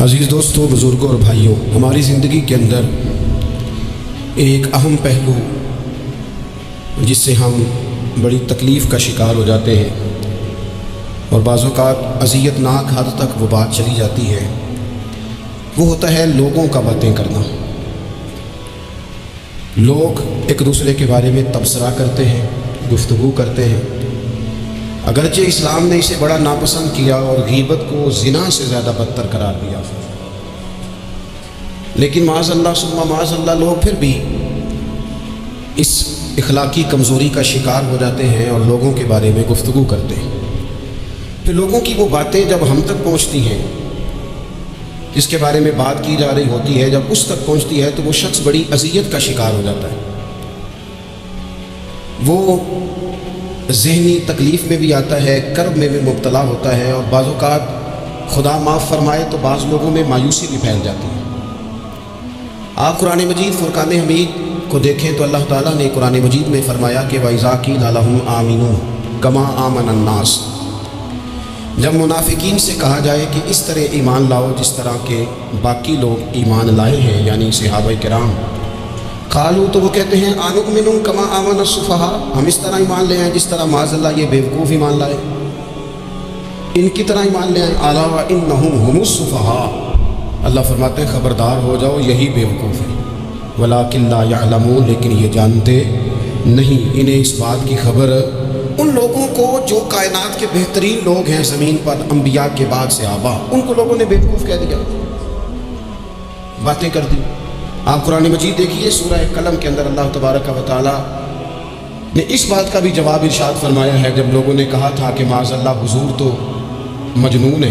عزیز دوستوں، بزرگوں اور بھائیوں، ہماری زندگی کے اندر ایک اہم پہلو جس سے ہم بڑی تکلیف کا شکار ہو جاتے ہیں اور بعض اوقات اذیت ناک حد تک وہ بات چلی جاتی ہے، وہ ہوتا ہے لوگوں کا باتیں کرنا۔ لوگ ایک دوسرے کے بارے میں تبصرہ کرتے ہیں، گفتگو کرتے ہیں۔ اگرچہ اسلام نے اسے بڑا ناپسند کیا اور غیبت کو زنا سے زیادہ بدتر قرار دیا، لیکن معاذ اللہ ثم معاذ اللہ لوگ پھر بھی اس اخلاقی کمزوری کا شکار ہو جاتے ہیں اور لوگوں کے بارے میں گفتگو کرتے ہیں۔ پھر لوگوں کی وہ باتیں جب ہم تک پہنچتی ہیں، جس کے بارے میں بات کی جا رہی ہوتی ہے، جب اس تک پہنچتی ہے تو وہ شخص بڑی اذیت کا شکار ہو جاتا ہے۔ وہ ذہنی تکلیف میں بھی آتا ہے، کرب میں بھی مبتلا ہوتا ہے، اور بعض اوقات خدا معاف فرمائے تو بعض لوگوں میں مایوسی بھی پھیل جاتی ہے۔ آپ قرآن مجید فرقان حمید کو دیکھیں تو اللہ تعالیٰ نے قرآن مجید میں فرمایا کہ وَإِذَا قِيلَ لَهُمْ آمِنُوا كَمَا آمَنَ النَّاسُ، جب منافقین سے کہا جائے کہ اس طرح ایمان لاؤ جس طرح کے باقی لوگ ایمان لائے ہیں، یعنی صحابہ کرام، قالوا تو وہ کہتے ہیں آنؤمن کما آمن السفہاء، ہم اس طرح ایمان لے آئیں جس طرح معاذ اللہ یہ بیوقوف ایمان لائے، ان کی طرح ایمان لے آئیں۔ الا وانہم هم السفہاء، اللہ فرماتے ہیں خبردار ہو جاؤ یہی بیوقوف ہیں، ولکن لا یعلمون، لیکن یہ جانتے نہیں، انہیں اس بات کی خبر ان لوگوں کو جو کائنات کے بہترین لوگ ہیں زمین پر، انبیاء کے بعد صحابہ، ان کو لوگوں نے بیوقوف کہہ دیا، باتیں کر دی۔ آپ قرآن مجید دیکھیے سورہ قلم کے اندر اللہ تبارک و تعالیٰ نے اس بات کا بھی جواب ارشاد فرمایا ہے، جب لوگوں نے کہا تھا کہ معاذ اللہ حضور تو مجنون ہے،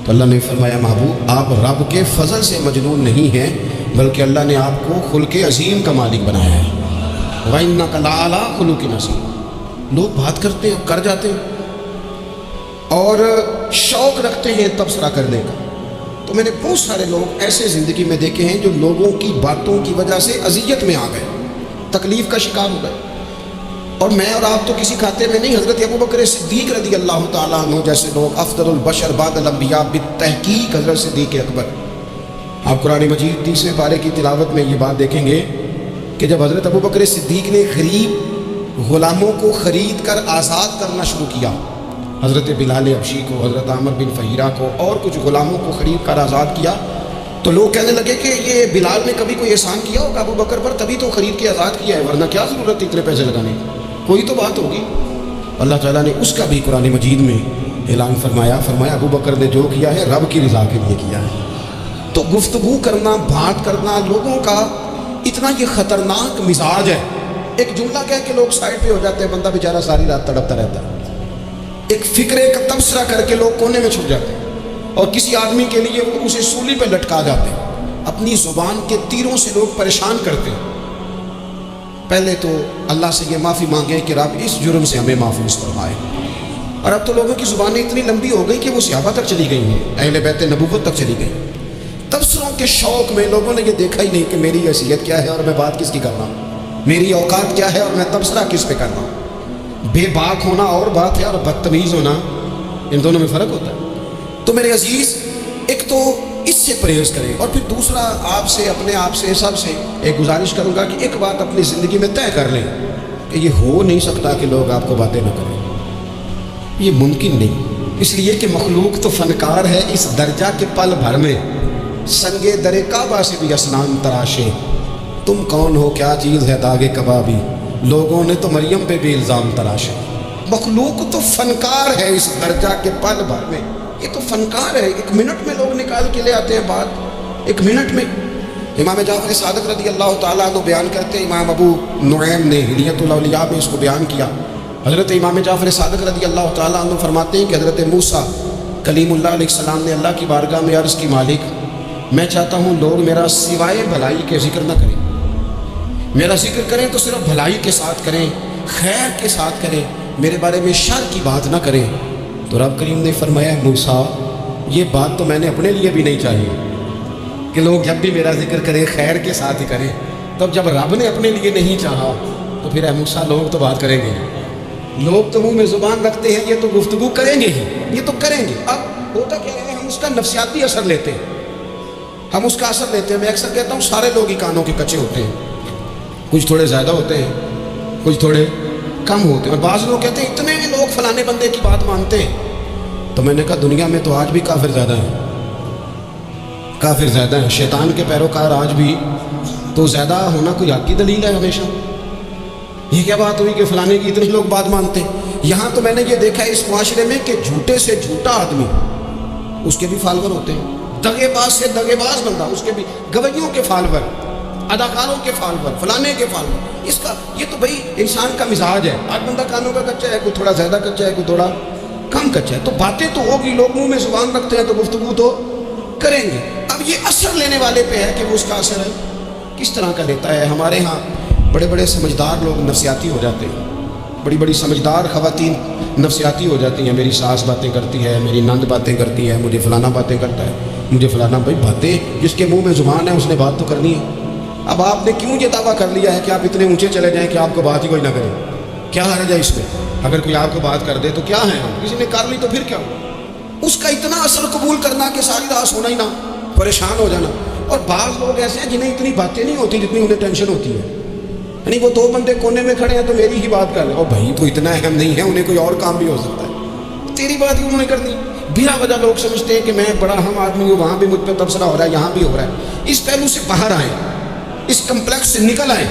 تو اللہ نے فرمایا محبوب آپ رب کے فضل سے مجنون نہیں ہیں، بلکہ اللہ نے آپ کو خلق عظیم کا مالک بنایا ہے۔ وَإِنَّكَ لَعَلَىٰ خُلُقٍ عَظِيمٍ، لوگ بات کرتے ہیں، کر جاتے ہیں اور شوق رکھتے ہیں تبصرہ کرنے کا۔ تو میں نے بہت سارے لوگ ایسے زندگی میں دیکھے ہیں جو لوگوں کی باتوں کی وجہ سے اذیت میں آ گئے، تکلیف کا شکار ہو گئے، اور میں اور آپ تو کسی کھاتے میں نہیں۔ حضرت ابوبکر صدیق رضی اللہ تعالیٰ عنہ جیسے لوگ، افضل البشر بعد الانبیاء بالتحقیق حضرت صدیق اکبر، آپ قرآن مجید 30ویں پارے کی تلاوت میں یہ بات دیکھیں گے کہ جب حضرت ابوبکر صدیق نے غریب غلاموں کو خرید کر آزاد کرنا شروع کیا، حضرت بلال حبشی کو، حضرت عامر بن فہیرہ کو اور کچھ غلاموں کو خرید کر آزاد کیا، تو لوگ کہنے لگے کہ یہ بلال نے کبھی کوئی احسان کیا ہوگا ابو بکر پر، تبھی تو خرید کے آزاد کیا ہے، ورنہ کیا ضرورت اتنے پیسے لگانے کی، کوئی تو بات ہوگی۔ اللہ تعالیٰ نے اس کا بھی قرآن مجید میں اعلان فرمایا ابو بکر نے جو کیا ہے رب کی رضا کے لیے کیا ہے۔ تو گفتگو کرنا، بات کرنا، لوگوں کا اتنا یہ خطرناک مزاج ہے، ایک جملہ کہہ کے لوگ سائڈ پہ ہو جاتے ہیں، بندہ بیچارہ ساری رات تڑپتا رہتا ہے، ایک فکرے کا تبصرہ کر کے لوگ کونے میں چھپ جاتے ہیں، اور کسی آدمی کے لیے وہ اسے سولی پہ لٹکا جاتے ہیں، اپنی زبان کے تیروں سے لوگ پریشان کرتے ہیں۔ پہلے تو اللہ سے یہ معافی مانگے کہ رب اس جرم سے ہمیں محفوظ فرمائے، اور اب تو لوگوں کی زبانیں اتنی لمبی ہو گئی کہ وہ صحابہ تک چلی گئی ہیں، اہل بیت نبوت تک چلی گئی۔ تبصروں کے شوق میں لوگوں نے یہ دیکھا ہی نہیں کہ میری حیثیت کیا ہے اور میں بات کس کی کر رہا ہوں، میری اوقات کیا ہے اور میں تبصرہ کس پہ کر رہا ہوں۔ بے باک ہونا اور بات ہے، اور بدتمیز ہونا، ان دونوں میں فرق ہوتا ہے۔ تو میرے عزیز، ایک تو اس سے پرہیز کریں، اور پھر دوسرا آپ سے، اپنے آپ سے، سب سے ایک گزارش کروں گا کہ ایک بات اپنی زندگی میں طے کر لیں کہ یہ ہو نہیں سکتا کہ لوگ آپ کو باتیں نہ کریں، یہ ممکن نہیں، اس لیے کہ مخلوق تو فنکار ہے اس درجہ کے پل بھر میں، سنگے در کعبہ سے بھی اسنان تراشے، تم کون ہو کیا چیز ہے داغ کبابی، لوگوں نے تو مریم پہ بھی الزام تراشے۔ مخلوق تو فنکار ہے اس درجہ کے پل بھر میں، یہ تو فنکار ہے، ایک منٹ میں لوگ نکال کے لے آتے ہیں بات، ایک منٹ میں۔ امام جعفر صادق رضی اللہ تعالیٰ عنہ بیان کرتے ہیں، امام ابو نعیم نے ہلیۃ الاولیاء میں اس کو بیان کیا، حضرت امام جعفر صادق رضی اللہ تعالیٰ عنہ فرماتے ہیں کہ حضرت موسیٰ کلیم اللہ علیہ السلام نے اللہ کی بارگاہ میں عرض کی، مالک میں چاہتا ہوں لوگ میرا سوائے بھلائی کے ذکر نہ کریں، میرا ذکر کریں تو صرف بھلائی کے ساتھ کریں، خیر کے ساتھ کریں، میرے بارے میں شر کی بات نہ کریں۔ تو رب کریم نے فرمایا موسیٰ یہ بات تو میں نے اپنے لیے بھی نہیں چاہی کہ لوگ جب بھی میرا ذکر کریں خیر کے ساتھ ہی کریں، تب جب رب نے اپنے لیے نہیں چاہا تو پھر اے موسیٰ لوگ تو بات کریں گے، لوگ تو منہ میں زبان رکھتے ہیں، یہ تو گفتگو کریں گے ہی، یہ تو کریں گے۔ اب ہوتا کیا ہے، ہم ہم اس کا نفسیاتی اثر لیتے ہیں، ہم اس کا اثر لیتے ہیں۔ میں اکثر کہتا ہوں سارے لوگ ہی کانوں کے کچے ہوتے ہیں، کچھ تھوڑے زیادہ ہوتے ہیں، کچھ تھوڑے کم ہوتے ہیں۔ اور بعض لوگ کہتے ہیں اتنے لوگ فلانے بندے کی بات مانتے ہیں، تو میں نے کہا دنیا میں تو آج بھی کافر زیادہ ہیں، کافر زیادہ ہیں، شیطان کے پیروکار آج بھی، تو زیادہ ہونا کوئی حق کی دلیل ہے ہمیشہ؟ یہ کیا بات ہوئی کہ فلانے کی اتنے لوگ بات مانتے ہیں؟ یہاں تو میں نے یہ دیکھا ہے اس معاشرے میں کہ جھوٹے سے جھوٹا آدمی اس کے بھی فالور ہوتے ہیں، دغے باز سے دغے باز بندہ اس کے بھی، گویوں کے فالور، اداکاروں کے فالور، فلانے کے فالور۔ اس کا یہ تو بھائی انسان کا مزاج ہے، آج بندہ کانوں کا کچا ہے، کوئی تھوڑا زیادہ کچا ہے، کوئی تھوڑا کم کچا ہے، تو باتیں تو ہوگی، لوگ منہ میں زبان رکھتے ہیں تو گفتگو تو کریں گے۔ اب یہ اثر لینے والے پہ ہے کہ وہ اس کا اثر کس طرح کا لیتا ہے۔ ہمارے ہاں بڑے بڑے سمجھدار لوگ نفسیاتی ہو جاتے ہیں، بڑی بڑی سمجھدار خواتین نفسیاتی ہو جاتی ہیں، میری ساس باتیں کرتی ہے، میری نند باتیں کرتی ہے، مجھے فلانا باتیں کرتا ہے، مجھے فلانا۔ بھائی باتیں، جس کے منہ میں زبان ہے اس نے بات تو کرنی ہے۔ اب آپ نے کیوں یہ دعویٰ کر لیا ہے کہ آپ اتنے اونچے چلے جائیں کہ آپ کو بات ہی کوئی نہ کرے؟ کیا حرج ہے اس میں؟ اگر کوئی آپ کو بات کر دے تو کیا ہے، کسی نے کر لی تو پھر کیا ہو؟ اس کا اتنا اثر قبول کرنا کہ ساری رات سونا ہی نہ، پریشان ہو جانا۔ اور بعض لوگ ایسے ہیں جنہیں اتنی باتیں نہیں ہوتی جتنی انہیں ٹینشن ہوتی ہے، یعنی وہ دو بندے کونے میں کھڑے ہیں تو میری ہی بات کر رہے ہیں، اور بھائی تو اتنا اہم نہیں ہے، انہیں کوئی اور کام بھی ہو سکتا ہے، تیری بات ہی انہوں نے کرنی۔ بلا وجہ لوگ سمجھتے ہیں کہ میں بڑا اہم آدمی ہوں، وہاں بھی مجھ پہ تبصرہ ہو رہا ہے، یہاں بھی ہو رہا ہے۔ اس پہلو سے باہر آئیں، اس کمپلیکس سے نکل آئیں۔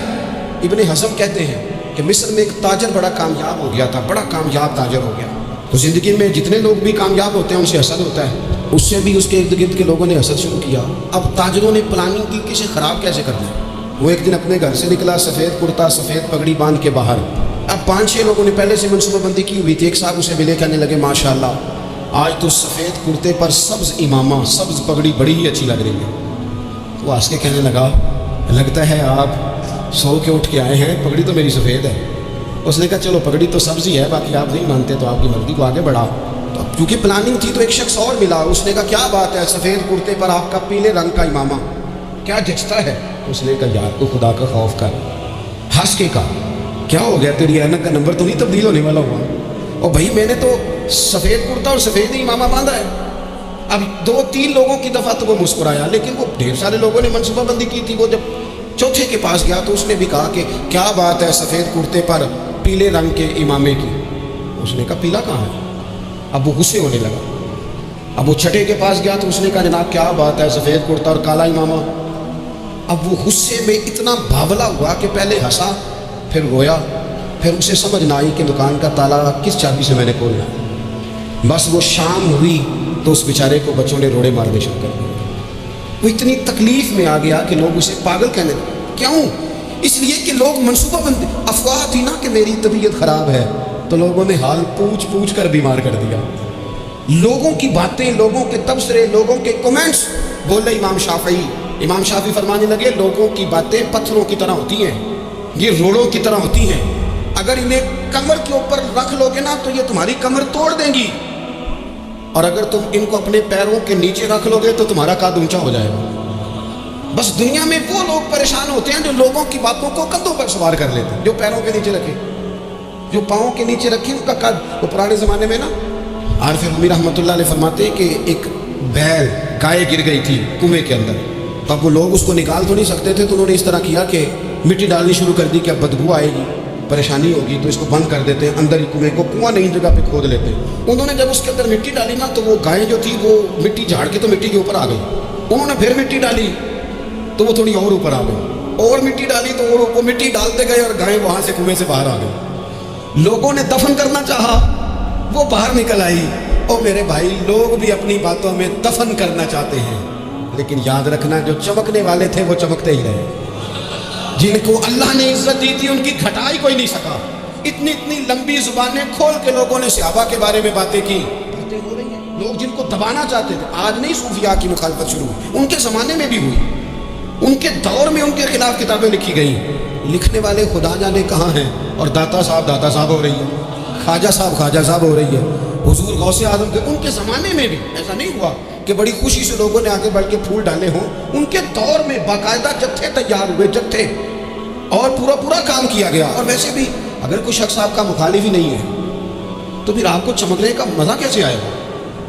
ابن حزم کہتے ہیں کہ مصر میں ایک تاجر بڑا کامیاب ہو گیا تھا، بڑا کامیاب تاجر ہو گیا، تو زندگی میں جتنے لوگ بھی کامیاب ہوتے ہیں ان سے حسد ہوتا ہے، اس سے بھی اس کے ارد گرد کے لوگوں نے حسد شروع کیا۔ اب تاجروں نے پلاننگ کی کہ اسے خراب کیسے کرنا ہے۔ وہ ایک دن اپنے گھر سے نکلا، سفید کرتا سفید پگڑی باندھ کے باہر۔ اب 5-6 لوگوں نے پہلے سے منصوبہ بندی کی ہوئی تھی۔ ایک صاحب اسے ملے، کہنے لگے ماشاءاللہ آج تو سفید کرتے پر سبز امامہ، سبز پگڑی بڑی ہی اچھی لگ رہی ہے۔ وہ ہنس کے کہنے لگا لگتا ہے آپ سو کے اٹھ کے آئے ہیں، پگڑی تو میری سفید ہے۔ اس نے کہا چلو پگڑی تو سبز ہی ہے، باقی آپ نہیں مانتے تو آپ کی مرضی، کو آگے بڑھا۔ تو کیونکہ پلاننگ تھی تو ایک شخص اور ملا، اس نے کہا کیا بات ہے، سفید کرتے پر آپ کا پیلے رنگ کا امامہ کیا جچتا ہے؟ اس نے کہا یار تو خدا کا خوف کر۔ ہنس کے کہا کیا ہو گیا، تیری اینک کا نمبر تو نہیں تبدیل ہونے والا ہوا؟ اور بھائی میں نے تو سفید کرتا اور سفید ہی امامہ باندھا ہے۔ اب 2-3 لوگوں کی دفعہ تو وہ مسکرایا، لیکن وہ ڈھیر سارے لوگوں نے منصوبہ بندی کی تھی۔ وہ جب چوتھے کے پاس گیا تو اس نے بھی کہا کہ کیا بات ہے سفید کرتے پر پیلے رنگ کے امامے کی؟ اس نے کہا پیلا کہاں ہے؟ اب وہ غصے ہونے لگا۔ اب وہ چھٹے کے پاس گیا تو اس نے کہا جناب کیا بات ہے سفید کرتا اور کالا امامہ؟ اب وہ غصے میں اتنا بھاولا ہوا کہ پہلے ہنسا پھر رویا، پھر اسے سمجھ نہ آئی کہ دکان کا تالا کس چابی سے میں نے کھولنا۔ بس وہ شام ہوئی تو اس بیچارے کو بچوں نے روڑے مارنے شروع کر دیے۔ وہ اتنی تکلیف میں آ گیا کہ لوگ اسے پاگل کہنے لگے۔ کیوں؟ اس لیے کہ لوگ منصوبہ بندی، افواہ تھی نا کہ میری طبیعت خراب ہے، تو لوگوں نے حال پوچھ پوچھ کر بیمار کر دیا۔ لوگوں کی باتیں، لوگوں کے تبصرے، لوگوں کے کمنٹس۔ بولے امام شافعی فرمانے لگے لوگوں کی باتیں پتھروں کی طرح ہوتی ہیں، یہ روڑوں کی طرح ہوتی ہیں، اگر انہیں کمر کے اوپر رکھ لو گے نا تو یہ تمہاری کمر توڑ دیں گی، اور اگر تم ان کو اپنے پیروں کے نیچے رکھ لو گے تو تمہارا قد اونچا ہو جائے گا۔ بس دنیا میں وہ لوگ پریشان ہوتے ہیں جو لوگوں کی باتوں کو کندھوں پر سوار کر لیتے ہیں، جو پیروں کے نیچے رکھے، جو پاؤں کے نیچے رکھے ان کا قد۔ وہ پرانے زمانے میں نا عارف رومی رحمۃ اللہ علیہ فرماتے ہیں کہ ایک بیل گائے گر گئی تھی کنویں کے اندر، تو اب وہ لوگ اس کو نکال تو نہیں سکتے تھے، تو انہوں نے اس طرح کیا کہ مٹی ڈالنی شروع کر دی کہ اب بدبو آئے گی، پریشانی ہوگی، تو اس کو بند کر دیتے ہیں، اندر ہی کنویں کو کنواں نئی جگہ پہ کھود لیتے ہیں۔ انہوں نے جب اس کے اندر مٹی ڈالی نا تو وہ گائے جو تھی وہ مٹی جھاڑ کے تو مٹی کے اوپر آ گئی، انہوں نے پھر مٹی ڈالی تو وہ تھوڑی اور اوپر آ گئی، اور مٹی ڈالی تو وہ مٹی ڈالتے گئے اور گائے وہاں سے کنویں سے باہر آ گئی۔ لوگوں نے دفن کرنا چاہا، وہ باہر نکل آئی۔ اور میرے بھائی لوگ بھی اپنی باتوں میں دفن کرنا چاہتے ہیں، لیکن یاد رکھنا جو چمکنے والے تھے وہ چمکتے ہی رہے، جن کو اللہ نے عزت دی تھی ان کی گھٹا ہی کوئی نہیں سکا۔ اتنی لمبی زبانیں کھول کے لوگوں نے صحابہ کے بارے میں باتیں کی، باتیں ہو رہی ہیں، لوگ جن کو دبانا چاہتے تھے۔ آج نہیں صوفیاء کی مخالفت شروع ہوئی، ان کے زمانے میں بھی ہوئی، ان کے دور میں ان کے خلاف کتابیں لکھی گئیں، لکھنے والے خدا جانے کہاں ہیں، اور داتا صاحب ہو رہی ہے، خواجہ صاحب ہو رہی ہے، حضور غوث اعظم کے، ان کے زمانے میں بھی ایسا نہیں ہوا کہ بڑی خوشی سے لوگوں نے آگے بڑھ کے پھول ڈالے ہوں، ان کے دور میں باقاعدہ جتھے تیار ہوئے، جتھے، اور پورا کام کیا گیا۔ اور ویسے بھی اگر کوئی شخص آپ کا مخالف ہی نہیں ہے تو پھر آپ کو چمکنے کا مزہ کیسے آئے گا؟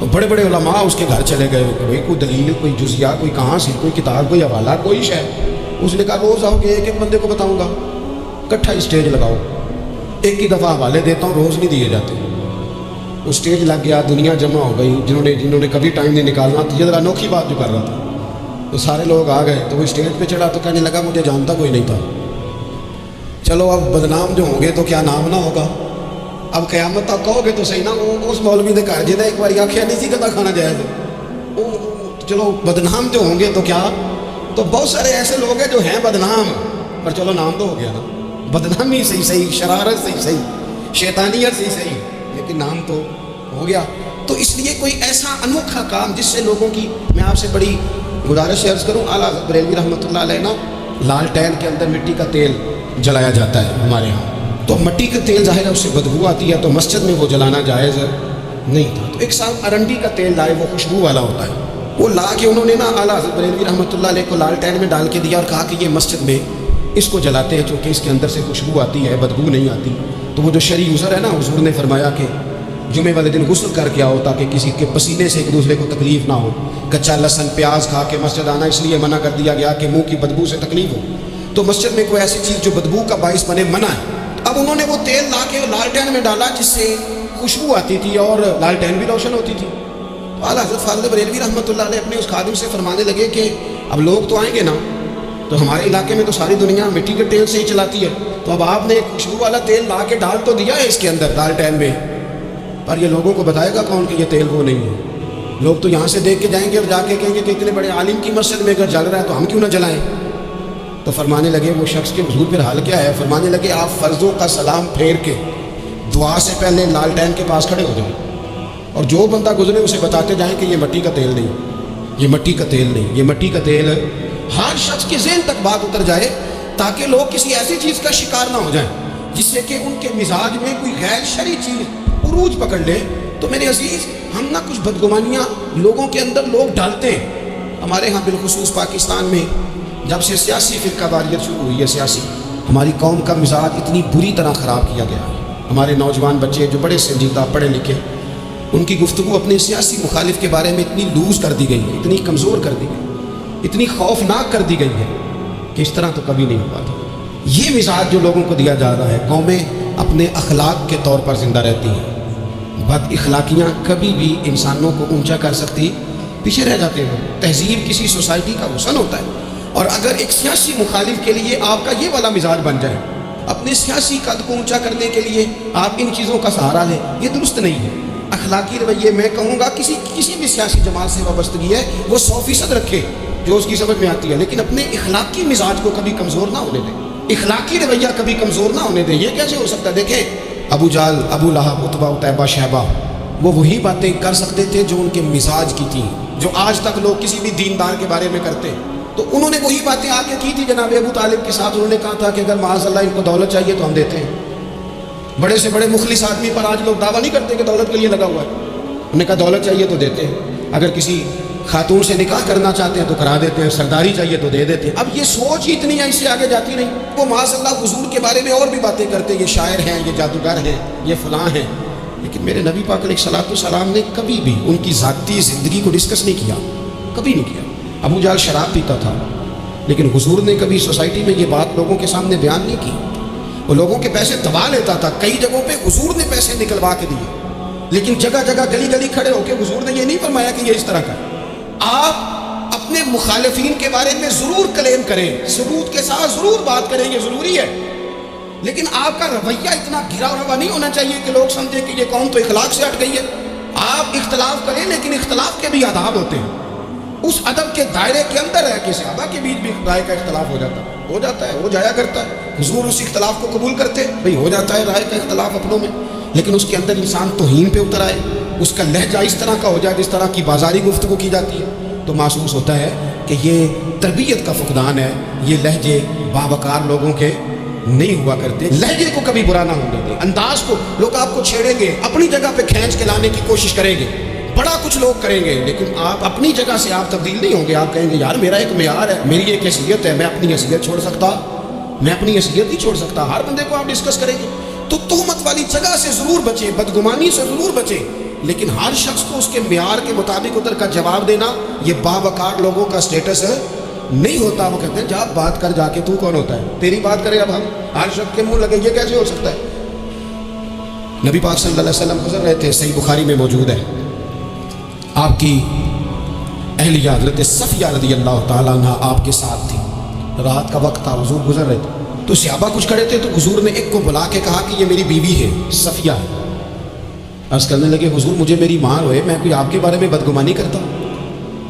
تو بڑے بڑے علماء اس کے گھر چلے گئے کہ بھئی کوئی دلیل، کوئی جزیہ، کوئی کہاں سے، کوئی کتاب، کوئی حوالہ، کوئی شے۔ اس نے کہا روز آؤ گے ایک ایک بندے کو بتاؤں گا، اکٹھا اسٹیج لگاؤ، ایک ہی دفعہ حوالے دیتا ہوں، روز نہیں دیے جاتے۔ وہ اسٹیج لگ گیا، دنیا جمع ہو گئی، جنہوں نے کبھی ٹائم نہیں نکالنا تھا، یہ ذرا انوکھی بات جو کر رہا تھا، تو سارے لوگ آ گئے۔ تو وہ اسٹیج پہ چڑھا تو کہنے لگا مجھے جانتا کوئی نہیں تھا، چلو اب بدنام جو ہوں گے تو کیا نام نہ ہوگا، اب قیامت تک کہو گے تو صحیح نا، اس مولوی نے کہا جنہیں ایک بار آخیا نہیں سی کتا کھانا جائز ہے، چلو بدنام جو ہوں گے تو کیا، تو بہت سارے ایسے لوگ ہیں جو ہیں بدنام، پر چلو نام تو ہو گیا نا، بدنامی صحیح، شرارت صحیح، شیطانیت صحیح، لیکن نام تو ہو گیا۔ تو اس لیے کوئی ایسا انوکھا کام جس سے لوگوں کی، میں آپ سے بڑی گزارش عرض کروں، اعلیٰ حضرت بریلوی رحمۃ اللہ علیہ نا، لالٹین کے اندر مٹی کا تیل جلایا جاتا ہے ہمارے ہاں، تو مٹی کا تیل ظاہر ہے اس سے بدبو آتی ہے، تو مسجد میں وہ جلانا جائز نہیں تھا۔ تو ایک صاحب ارنڈی کا تیل لائے، وہ خوشبو والا ہوتا ہے، وہ لا کے انہوں نے نا اعلیٰ حضرت بریلوی رحمۃ اللہ علیہ کو لالٹین میں ڈال کے دیا اور کہا کہ یہ مسجد میں اس کو جلاتے ہیں چونکہ اس کے اندر سے خوشبو آتی ہے، بدبو نہیں آتی۔ تو وہ جو شرعی عذر ہے نا، حضور نے فرمایا کہ جمعے والے دن غسل کر کے آؤ تاکہ کسی کے پسینے سے ایک دوسرے کو تکلیف نہ ہو، کچا لہسن پیاز کھا کے مسجد آنا اس لیے منع کر دیا گیا کہ منہ کی بدبو سے تکلیف ہو، تو مسجد میں کوئی ایسی چیز جو بدبو کا باعث بنے منع ہے۔ اب انہوں نے وہ تیل لا کے لالٹین میں ڈالا جس سے خوشبو آتی تھی اور لالٹین بھی روشن ہوتی تھی۔ تو اعلیٰ حضرت فاضل بریلوی رحمۃ اللہ علیہ اپنے اس خادم سے فرمانے لگے کہ اب لوگ تو آئیں گے نا، تو ہمارے علاقے میں تو ساری دنیا مٹی کے تیل سے ہی چلاتی ہے، تو اب آپ نے ایک خوشبو والا تیل لا کے ڈال تو دیا ہے اس کے اندر لالٹین میں، پر یہ لوگوں کو بتائے گا کون کہ یہ تیل وہ نہیں ہے؟ لوگ تو یہاں سے دیکھ کے جائیں گے اور جا کے کہیں گے کہ اتنے بڑے عالم کی مسجد میں اگر جل رہا ہے تو ہم کیوں نہ جلائیں؟ تو فرمانے لگے وہ شخص کے حضور پھر حال کیا ہے، فرمانے لگے آپ فرضوں کا سلام پھیر کے دعا سے پہلے لالٹین کے پاس کھڑے ہو جائیں اور جو بندہ گزرے اسے بتاتے جائیں کہ یہ مٹی کا تیل نہیں، یہ مٹی کا تیل نہیں، یہ مٹی کا تیل۔ ہر شخص کے ذہن تک بات اتر جائے تاکہ لوگ کسی ایسی چیز کا شکار نہ ہو جائیں جس سے کہ ان کے مزاج میں کوئی غیر شرعی چیز عروج پکڑ لے۔ تو میرے عزیز، ہم نہ کچھ بدگمانیاں لوگوں کے اندر لوگ ڈالتے ہیں۔ ہمارے ہاں بالخصوص پاکستان میں جب سے سیاسی فرقہ واریت شروع ہوئی ہے، سیاسی، ہماری قوم کا مزاج اتنی بری طرح خراب کیا گیا ہے۔ ہمارے نوجوان بچے جو بڑے سنجیدہ پڑھے لکھے، ان کی گفتگو اپنے سیاسی مخالف کے بارے میں اتنی لوز کر دی گئی ہے، اتنی کمزور کر دی گئی، اتنی خوفناک کر دی گئی ہے کہ اس طرح تو کبھی نہیں ہوا تھا۔ یہ مزاج جو لوگوں کو دیا جا رہا ہے، قومیں اپنے اخلاق کے طور پر زندہ رہتی ہیں، بد اخلاقیاں کبھی بھی انسانوں کو اونچا کر سکتی، پیچھے رہ جاتے ہیں۔ تہذیب کسی سوسائٹی کا حسن ہوتا ہے، اور اگر ایک سیاسی مخالف کے لیے آپ کا یہ والا مزاج بن جائے، اپنے سیاسی قد کو اونچا کرنے کے لیے آپ ان چیزوں کا سہارا لیں، یہ درست نہیں ہے۔ اخلاقی رویے میں کہوں گا کسی بھی سیاسی جماعت سے وابستگی ہے وہ 100% رکھے جو اس کی سمجھ میں آتی ہے، لیکن اپنے اخلاقی مزاج کو کبھی کمزور نہ ہونے دیں، اخلاقی رویہ کبھی کمزور نہ ہونے دیں۔ یہ کیسے ہو سکتا ہے؟ دیکھیں، ابو جہل، ابو لہب، عتبہ، عتیبہ، شیبہ، وہ وہی باتیں کر سکتے تھے جو ان کے مزاج کی تھیں، جو آج تک لوگ کسی بھی دیندار کے بارے میں کرتے ہیں۔ تو انہوں نے وہی باتیں آ کے کی تھی جناب ابو طالب کے ساتھ۔ انہوں نے کہا تھا کہ اگر معاذ اللہ ان کو دولت چاہیے تو ہم دیتے ہیں۔ بڑے سے بڑے مخلص آدمی پر آج لوگ دعویٰ نہیں کرتے کہ دولت کے لیے لگا ہوا ہے، انہوں نے کہا دولت چاہیے تو دیتے ہیں، اگر کسی خاتون سے نکاح کرنا چاہتے ہیں تو کرا دیتے ہیں، سرداری چاہیے تو دے دیتے ہیں۔ اب یہ سوچ ہی اتنی ہے، اس سے آگے جاتی نہیں۔ وہ معاذ اللہ حضور کے بارے میں اور بھی باتیں کرتے ہیں، یہ شاعر ہیں، یہ جادوگر ہیں، یہ فلاں ہیں، لیکن میرے نبی پاک علیہ الصلوۃ والسلام نے کبھی بھی ان کی ذاتی زندگی کو ڈسکس نہیں کیا، کبھی نہیں کیا۔ ابو جہل شراب پیتا تھا، لیکن حضور نے کبھی سوسائٹی میں یہ بات لوگوں کے سامنے بیان نہیں کی۔ وہ لوگوں کے پیسے دبا لیتا تھا، کئی جگہوں پہ حضور نے پیسے نکلوا کے دیے، لیکن جگہ جگہ گلی گلی کھڑے ہو کے حضور نے یہ نہیں فرمایا کہ یہ اس طرح کا۔ آپ اپنے مخالفین کے بارے میں ضرور کلیم کریں، ثبوت کے ساتھ ضرور بات کریں، یہ ضروری ہے، لیکن آپ کا رویہ اتنا گھرا ہوا نہیں ہونا چاہیے کہ لوگ سمجھیں کہ یہ قوم تو اخلاق سے ہٹ گئی ہے۔ آپ اختلاف کریں، لیکن اختلاف کے بھی آداب ہوتے ہیں، اس ادب کے دائرے کے اندر ہے کہ صحابہ کے بیچ بھی رائے کا اختلاف ہو جاتا ہے، ہو جایا کرتا ہے۔ حضور اس اختلاف کو قبول کرتے، بھئی ہو جاتا ہے رائے کا اختلاف اپنوں میں، لیکن اس کے اندر انسان توہین پہ اتر آئے، اس کا لہجہ اس طرح کا ہو جائے جس طرح کی بازاری گفتگو کی جاتی ہے، تو محسوس ہوتا ہے کہ یہ تربیت کا فقدان ہے، یہ لہجے باوقار لوگوں کے نہیں ہوا کرتے۔ لہجے کو کبھی برا نہ ہونے دیں، انداز کو، لوگ آپ کو چھیڑیں گے، اپنی جگہ پہ کھینچ کے لانے کی کوشش کریں گے، بڑا کچھ لوگ کریں گے، لیکن آپ اپنی جگہ سے آپ تبدیل نہیں ہوں گے۔ آپ کہیں گے یار میرا ایک معیار ہے، میری ایک حیثیت ہے، میں اپنی حیثیت چھوڑ سکتا، میں اپنی حیثیت نہیں چھوڑ سکتا۔ ہر بندے کو آپ ڈسکس کریں گے، تو تہمت والی جگہ سے ضرور بچیں، بدگمانی سے ضرور بچیں، لیکن ہر شخص کو اس کے معیار کے مطابق ادھر کا جواب دینا یہ باوقار لوگوں کا سٹیٹس نہیں ہوتا. وہ کہتے ہیں جا بات کر جا کے، تو کون ہوتا ہے تیری بات کرے. اب ہم ہر شخص کے منہ لگے، یہ کیسے ہو سکتا ہے؟ نبی پاک صلی اللہ علیہ وسلم گزر رہے تھے، صحیح بخاری میں موجود ہے. آپ کی اہلیہ حضرت صفیہ رضی اللہ تعالیٰ عنہ آپ کے ساتھ تھی. رات کا وقت تھا، حضور گزر رہے تھے تو صحابہ کچھ کھڑے تھے، تو حضور نے ایک کو بلا کے کہا کہ یہ میری بیوی ہے صفیہ. عرض کرنے لگے حضور مجھے میری ماں روئے، میں کوئی آپ کے بارے میں بدگمانی کرتا.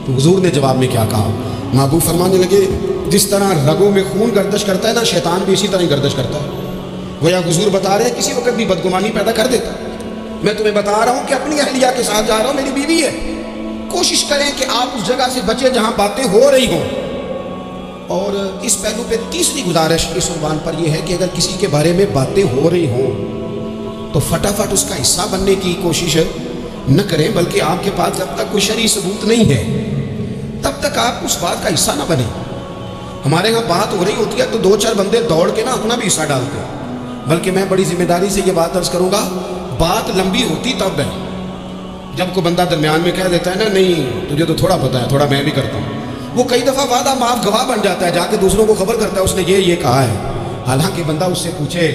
تو حضور نے جواب میں کیا کہا؟ محبوب فرمانے لگے جس طرح رگوں میں خون گردش کرتا ہے نا، شیطان بھی اسی طرح ہی گردش کرتا ہے. گویا حضور بتا رہے ہیں کسی وقت بھی بدگمانی پیدا کر دیتا. میں تمہیں بتا رہا ہوں کہ اپنی اہلیہ کے ساتھ جا رہا ہوں، میری بیوی ہے. کوشش کریں کہ آپ اس جگہ سے بچیں جہاں باتیں ہو رہی ہوں. اور اس پہلو پہ تیسری گزارش اس عنوان پر یہ ہے کہ اگر کسی کے بارے میں باتیں ہو رہی ہوں تو فٹافٹ اس کا حصہ بننے کی کوشش نہ کریں، بلکہ آپ کے پاس جب تک کوئی شرعی ثبوت نہیں ہے تب تک آپ اس بات کا حصہ نہ بنیں. ہمارے یہاں بات ہو رہی ہوتی ہے تو دو چار بندے دوڑ کے نا اپنا بھی حصہ ڈالتے ہیں. بلکہ میں بڑی ذمہ داری سے یہ بات عرض کروں گا، بات لمبی ہوتی تب ہے جب کوئی بندہ درمیان میں کہہ دیتا ہے نا نہیں تجھے تو تھوڑا پتہ ہے، تھوڑا میں بھی کرتا ہوں. وہ کئی دفعہ وعدہ معاف گواہ بن جاتا ہے، جا کے دوسروں کو خبر کرتا ہے اس نے یہ کہا ہے. حالانکہ بندہ اس سے پوچھے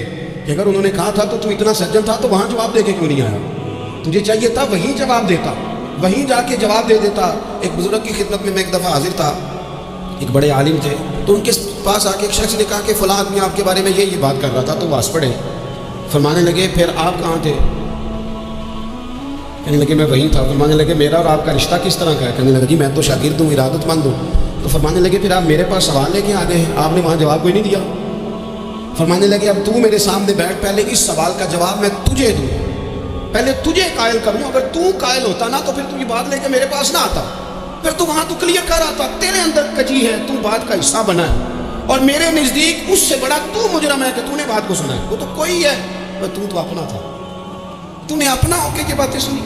کہ اگر انہوں نے کہا تھا تو اتنا سجن تھا تو وہاں جواب دے کے کیوں نہیں آیا؟ تجھے چاہیے تھا وہیں جواب دیتا، وہیں جا کے جواب دے دیتا. ایک بزرگ کی خدمت میں ایک دفعہ حاضر تھا، ایک بڑے عالم تھے، تو ان کے پاس آ کے ایک شخص نے کہا کہ فلاں آدمی آپ کے بارے میں یہ بات کر رہا تھا. تو وہ ہنس پڑے، فرمانے لگے پھر آپ کہاں تھے؟ کہنے لگے میں وہیں تھا. فرمانے لگے میرا اور آپ کا رشتہ کس طرح کا ہے؟ کہنے لگے جی میں تو شاگرد ہوں، ارادت مند ہوں. تو فرمانے لگے پھر آپ میرے پاس سوال لے کے آ گئے ہیں، آپ نے وہاں جواب کوئی نہیں دیا. فرمانے لگے اب تو میرے سامنے بیٹھ، پہلے اس سوال کا جواب میں تجھے دوں، پہلے تجھے قائل کروں. اگر تو قائل ہوتا نا تو پھر تو یہ بات لے کے میرے پاس نہ آتا، پھر تو وہاں تو کلیئر کر آتا. تیرے اندر کجی ہے، تو بات کا حصہ بنا ہے، اور میرے نزدیک اس سے بڑا تو مجرم ہے کہ تو نے بات کو سنا ہے. وہ تو کوئی ہے، تو اپنا تھا، تو نے اپنا ہو کے یہ باتیں سنی،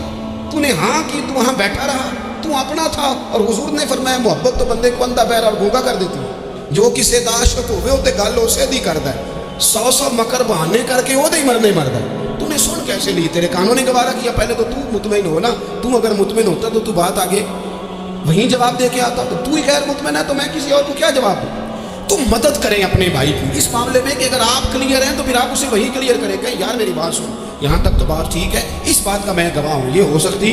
تو نے ہاں کی، تو وہاں بیٹھا رہا، تو اپنا تھا. اور حضور نے فرمایا محبت تو بندے کو اندھا بہرا اور گونگا کر دیتی ہے. جو کسے دا عاشق ہوئے ہوتے گل اسے دی کردا ہے، 100 مکر بہانے کر کے وہ دے مرنے مردا ہے. تو نے سن کیسے لی؟ تیرے کانوں نے گوارا کیا؟ پہلے تو مطمئن ہو نا. تو اگر مطمئن ہوتا تو بات آگے وہیں جواب دے کے آتا. تو ہی غیر مطمئن ہے تو میں کسی اور کو کیا جواب دوں؟ تو مدد کریں اپنے بھائی کی اس معاملے میں کہ اگر آپ کلیئر ہیں تو پھر آپ اسے وہی کلیئر کریں کہ یار میری بات سن، یہاں تک تو بات ٹھیک ہے، اس بات کا میں گواہ ہوں، یہ ہو سکتی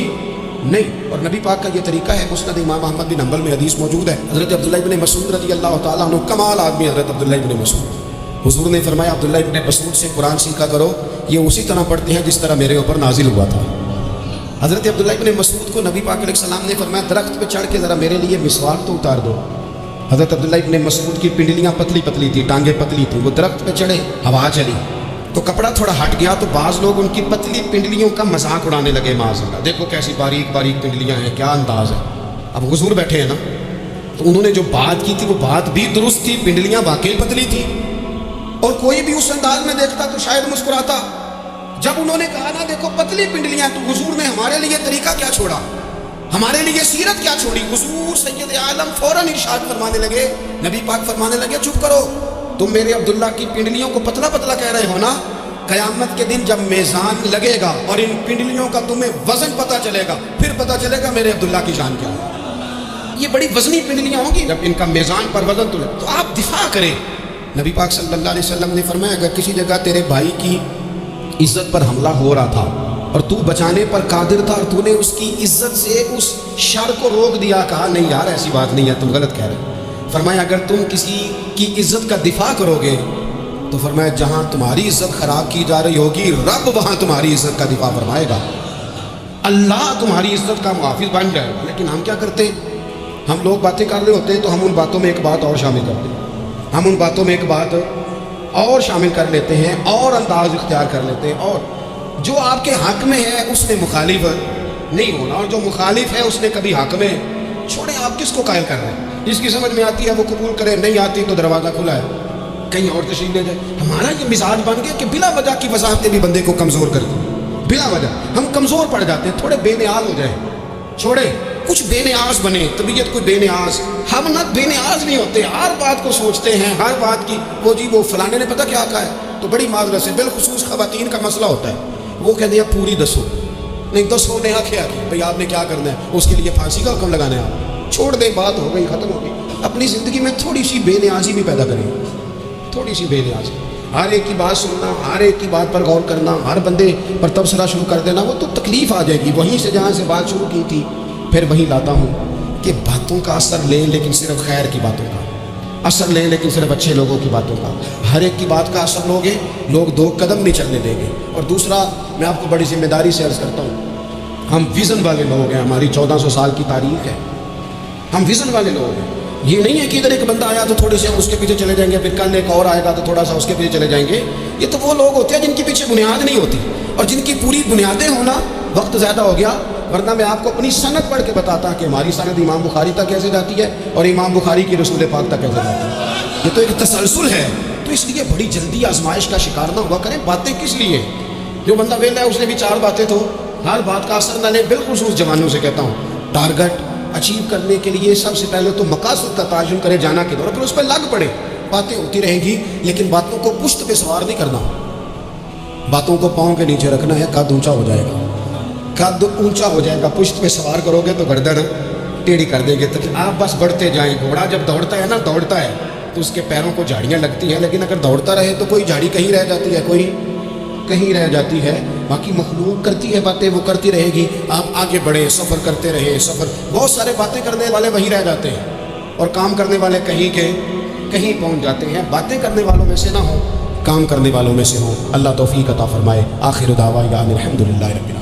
نہیں. اور نبی پاک کا یہ طریقہ ہے. مسند امام احمد بن حنبل میں حدیث موجود ہے، حضرت عبداللہ ابن مسعود رضی اللہ تعالیٰ عنہ، کمال آدمی حضرت عبداللہ ابن مسعود. حضور نے فرمایا عبداللہ ابن مسعود سے قرآن سیکھا کرو، یہ اسی طرح پڑھتے ہیں جس طرح میرے اوپر نازل ہوا تھا. حضرت عبداللہ ابن مسعود کو نبی پاک علیہ السلام نے فرمایا درخت پہ چڑھ کے ذرا میرے لیے مسواک تو اتار دو. حضرت عبداللہ ابن مسعود کی پنڈلیاں پتلی پتلی تھی، ٹانگیں پتلی تھی. وہ درخت پہ چڑھے، ہوا چلی تو کپڑا تھوڑا ہٹ گیا، تو بعض لوگ ان کی پتلی پنڈلیوں کا مذاق اڑانے لگے. معاذ اللہ، دیکھو کیسی باریک باریک پنڈلیاں ہیں، کیا انداز ہے. اب حضور بیٹھے ہیں نا، تو انہوں نے جو بات کی تھی وہ بات بھی درست تھی، پنڈلیاں واقعی پتلی تھی، اور کوئی بھی اس انداز میں دیکھتا تو شاید مسکراتا. جب انہوں نے کہا نا دیکھو پتلی پنڈلیاں، تو حضور نے ہمارے لیے طریقہ کیا چھوڑا، ہمارے لیے سیرت کیا چھوڑی. حضور سید عالم فوراً ارشاد فرمانے لگے، نبی پاک فرمانے لگے چپ کرو، تم میرے عبداللہ کی پنڈلیوں کو پتلا پتلا کہہ رہے ہو نا، قیامت کے دن جب میزان لگے گا اور ان پنڈلیوں کا تمہیں وزن پتہ چلے گا، پھر پتہ چلے گا میرے عبداللہ کی شان کیا ہے. یہ بڑی وزنی پنڈلیاں ہوں گی، جب ان کا میزان پر وزن تو آپ دفاع کریں. نبی پاک صلی اللہ علیہ وسلم نے فرمایا اگر کسی جگہ تیرے بھائی کی عزت پر حملہ ہو رہا تھا اور تو بچانے پر قادر تھا، اور تو نے اس کی عزت سے اس شر کو روک دیا، کہا نہیں یار ایسی بات نہیں ہے، تم غلط کہہ رہے. فرمایا اگر تم کسی کی عزت کا دفاع کرو گے تو فرمایا جہاں تمہاری عزت خراب کی جا رہی ہوگی رب وہاں تمہاری عزت کا دفاع فرمائے گا، اللہ تمہاری عزت کا محافظ بن جائے گا. لیکن ہم کیا کرتے ہیں، ہم لوگ باتیں کر رہے ہوتے ہیں تو ہم ان باتوں میں ایک بات اور شامل کرتے ہیں، ہم ان باتوں میں ایک بات اور شامل کر لیتے ہیں اور انداز اختیار کر لیتے ہیں، اور جو آپ کے حق میں ہے اس نے مخالف نہیں ہونا، اور جو مخالف ہے اس نے کبھی حق میں. چھوڑیں آپ کس کو قائل کر رہے ہیں، جس کی سمجھ میں آتی ہے وہ قبول کرے، نہیں آتی تو دروازہ کھلا ہے، کہیں اور تشریف لے جائے. ہمارا یہ مزاج بن گیا کہ بلا وجہ کی وضاحتیں بھی بندے کو کمزور کر دیں، بلا وجہ ہم کمزور پڑ جاتے ہیں. تھوڑے بے نیاز ہو جائیں، چھوڑے کچھ بے نیاز بنے، طبیعت کوئی بے نیاز. ہم نہ بے نیاز نہیں ہوتے، ہر بات کو سوچتے ہیں، ہر بات کی وہ جی وہ فلانے نے پتہ کیا کہا ہے. تو بڑی معذرت سے بالخصوص خواتین کا مسئلہ ہوتا ہے، وہ کہتے ہیں پوری دسو، نہیں تو سونے آنکھیں آ گئی بھئی آپ نے کیا کرنا ہے، اس کے لیے پھانسی کا حکم لگانا ہے آپ، چھوڑ دیں، بات ہو گئی، ختم ہو گئی۔ اپنی زندگی میں تھوڑی سی بے نیازی بھی پیدا کریں، تھوڑی سی بے نیازی، ہر ایک کی بات سننا، ہر ایک کی بات پر غور کرنا، ہر بندے پر تبصرہ شروع کر دینا، وہ تو تکلیف آ جائے گی۔ وہیں سے جہاں سے بات شروع کی تھی پھر وہیں لاتا ہوں کہ باتوں کا اثر لیں لیکن صرف خیر کی باتوں کا اثر لیں، لیکن صرف اچھے لوگوں کی باتوں کا۔ ہر ایک کی بات کا اثر لوگے، لوگ دو قدم نہیں چلنے دیں گے۔ اور دوسرا، میں آپ کو بڑی ذمہ داری سے عرض کرتا ہوں، ہم ویژن والے لوگ ہیں، ہماری 1400 سال کی تاریخ ہے، ہم ویژن والے لوگ ہیں۔ یہ نہیں ہے کہ ادھر ایک بندہ آیا تو تھوڑے سے ہم اس کے پیچھے چلے جائیں گے، پھر کل ایک اور آئے گا تو تھوڑا سا اس کے پیچھے چلے جائیں گے۔ یہ تو وہ لوگ ہوتے ہیں جن کے پیچھے بنیاد نہیں ہوتی، اور جن کی پوری بنیادیں ہونا، وقت زیادہ ہو گیا ورنہ میں آپ کو اپنی سند پڑھ کے بتاتا کہ ہماری سند امام بخاری تک کیسے جاتی ہے اور امام بخاری کی رسول پاک تک کیسے جاتی ہے۔ یہ تو ایک تسلسل ہے، تو اس لیے بڑی جلدی آزمائش کا شکار نہ ہوا کریں۔ باتیں کس لیے؟ جو بندہ ویلا ہے اس نے بھی 4 باتیں تو ہر بات کا اثر نہ لے۔ بالخصوص جوانوں سے کہتا ہوں، ٹارگٹ اچیو کرنے کے لیے سب سے پہلے تو مقاصد کا تعین کرے، جانا کے دور، پھر اس پہ لگ پڑے۔ باتیں ہوتی رہیں گی لیکن باتوں کو پشت پہ سوار نہیں کرنا، باتوں کو پاؤں کے نیچے رکھنا ہے، قد اونچا ہو جائے گا، قد اونچا ہو جائے گا۔ پشت پہ سوار کرو گے تو گردن ٹیڑھی کر دیں گے، تاکہ آپ بس بڑھتے جائیں۔ گھوڑا جب دوڑتا ہے نا، دوڑتا ہے تو اس کے پیروں کو جھاڑیاں لگتی ہیں، لیکن اگر دوڑتا رہے تو کوئی جھاڑی کہیں رہ جاتی ہے، کوئی کہیں رہ جاتی ہے۔ باقی مخلوق کرتی ہے باتیں، وہ کرتی رہے گی، آپ آگے بڑھے، سفر کرتے رہے۔ سفر بہت سارے باتیں کرنے والے وہیں رہ جاتے ہیں اور کام کرنے والے کہیں کے کہیں پہنچ جاتے ہیں۔ باتیں کرنے والوں میں سے نہ ہوں، کام کرنے والوں میں سے ہوں۔ اللہ توفیق عطا فرمائے۔ آخر دعوانا الحمدللہ رب العالمین۔